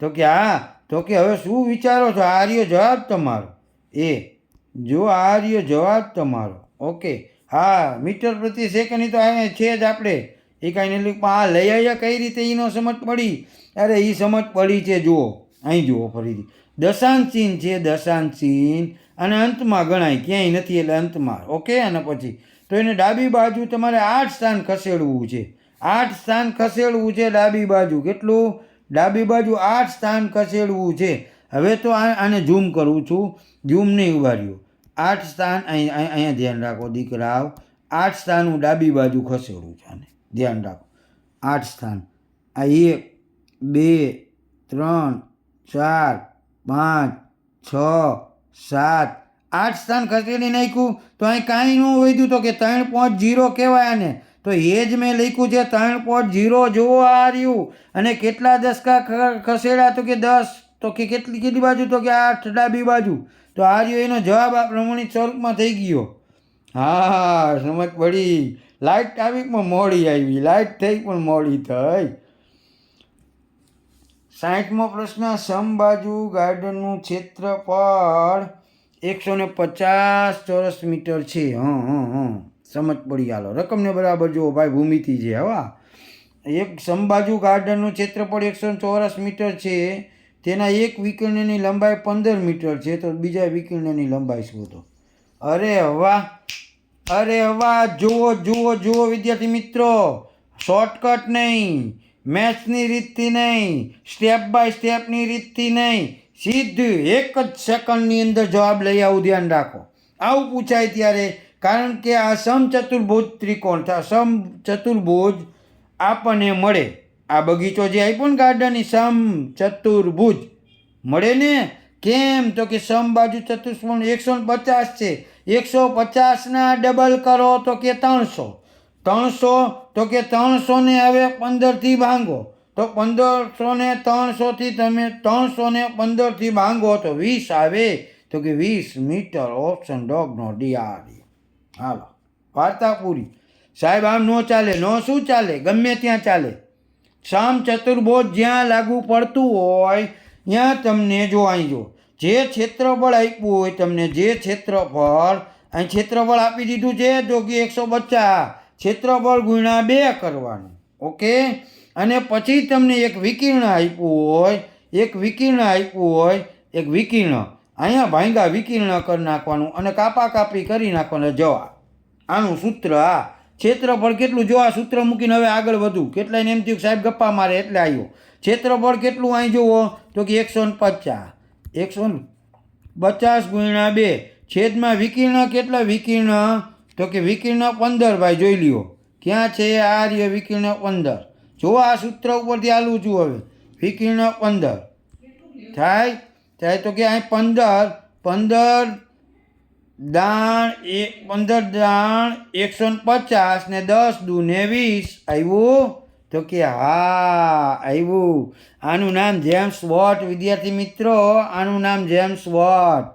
તો કે હા, તો કે હવે શું વિચારો છો? આ રહ્યો જવાબ તમારો. જો આ રહ્યો જવાબ તમારો. ઓકે, હા, મીટર પ્રતિ સેકન્ડ તો અહીંયા છે જ આપણે. એ કાંઈ નહીં. આ લઈ આવ્યા કઈ રીતે એનો સમજ પડી? અરે એ સમજ પડી છે. જુઓ અહીં જુઓ ફરીથી. દશાંશ ચિહ્ન છે, દશાંશ ચિહ્ન અને અંતમાં ગણાય, ક્યાંય નથી એટલે અંતમાં. ઓકે, અને પછી તો એને ડાબી બાજુ તમારે 8 સ્થાન ખસેડવું છે. 8 સ્થાન ખસેડવું છે ડાબી બાજુ. કેટલું? ડાબી બાજુ 8 સ્થાન ખસેડવું છે. હવે તો આને ઝૂમ કરું છું. ઝૂમ નહીં ઉભાર્યું. 8 સ્થાન અહીંયા ધ્યાન રાખો દીકરાઓ. 8 સ્થાન હું ડાબી બાજુ ખસેડું છું. આને ધ્યાન રાખો. 8 સ્થાન. આ 1 2 3 4 5 6 7 8 સ્થાન ખસેડી નાખ્યું તો અહીં કાંઈ ન વધ્યું તો કે 3.0 કહેવાય આને. તો એ જ મેં લખ્યું છે 3.0 જોવો આ રહ્યું. અને કેટલા દસકા ખસેડા તો કે 10. તો કે કેટલી બાજુ તો કે 8 ડાબી બાજુ. તો આ રહ્યો એનો જવાબ આ પ્રમાણિત સ્વરૂપમાં થઈ ગયો. હા સમજ પડી. લાઇટ આવી પણ મોડી આવી, લાઇટ થઈ પણ મોડી થઈ. 60મો પ્રશ્ન, સમબાજુ ગાર્ડનનું ક્ષેત્રફળ 150 ચોરસ મીટર છે. સમજ પડી. હાલો રકમને બરાબર જુઓ ભાઈ, ભૂમિતિ છે. હવા એક સમબાજુ ગાર્ડનનું ક્ષેત્રફળ 100 મીટર છે. તેના એક વિકર્ણની લંબાઈ 15 મીટર છે. તો બીજા વિકર્ણની લંબાઈ શોધો. અરે વાહ, અરે વાહ. જુઓ જુઓ જુઓ વિદ્યાર્થી મિત્રો, શોર્ટકટ નહીં, મેથ્સની રીતથી નહીં, સ્ટેપ બાય સ્ટેપની રીતથી નહીં, સીધું એક જ સેકન્ડની અંદર જવાબ લઈ આવું. ધ્યાન રાખો, આવું પૂછાય ત્યારે. કારણ કે આ સમચતુર્ભુજ ત્રિકોણ, સમચતુર્ભુજ આપણને મળે. આ બગીચો જે આપ્યો ને ગાર્ડનની, સમચતુર્ભુજ મળે ને. કેમ તો કે સમબાજુ ચતુષ્કોણ 150 છે. 150ના ડબલ કરો તો કે 300. 300 તો કે 300 ને હવે 15થી ભાંગો. તો 1500 ને 300 થી તમે 300 ને 15 થી ભાંગો તો 20 આવે. તો કે 20 મીટર. ઓપ્શન ડોગનો ડી આ. હાલો વાર્તા પૂરી. સાહેબ આમ ન ચાલે. નો શું ચાલે? ગમે ત્યાં ચાલે. સમચતુર્ભુજ જ્યાં લાગુ પડતું હોય ત્યાં તમને જો અહીં જો જે ક્ષેત્રફળ આપ્યું હોય તમને, જે ક્ષેત્રફળ અહીં ક્ષેત્રફળ આપી દીધું છે તો કે 150, ક્ષેત્રફળ ગુણ્યા 2 કરવાનું. ઓકે. અને પછી તમને એક વિકર્ણ આપ્યું હોય, એક વિકર્ણ આપ્યું હોય, એક વિકર્ણ અહીંયા ભાંગા વિકર્ણ કરી નાખવાનું અને કાપા કાપી કરી નાખવાનો જવાબ. આનું સૂત્ર. આ ક્ષેત્રફળ કેટલું જો આ સૂત્ર મૂકીને હવે આગળ વધું. કેટલાને એમ થયું સાહેબ ગપ્પા મારે એટલે આવ્યો. ક્ષેત્રફળ કેટલું અહીં જુઓ તો કે 150. 150 ગુણ્યા 2 છેદમાં વિકર્ણ કેટલા? વિકર્ણ તો કે વિકર્ણ 15 ભાઈ જોઈ લ્યો. ક્યાં છે? આ રહ્યો વિકર્ણ 15. જો આ સૂત્ર ઉપરથી હાલું છું હવે. વિકર્ણ 15 થાય તો કે અહીં 15 દાણ 150 ને 10 દૂને 20 આવ્યું. તો કે હા આવ્યું. આનું નામ જેમ્સ વોટ. વિદ્યાર્થી મિત્રો આનું નામ જેમ્સ વોટ.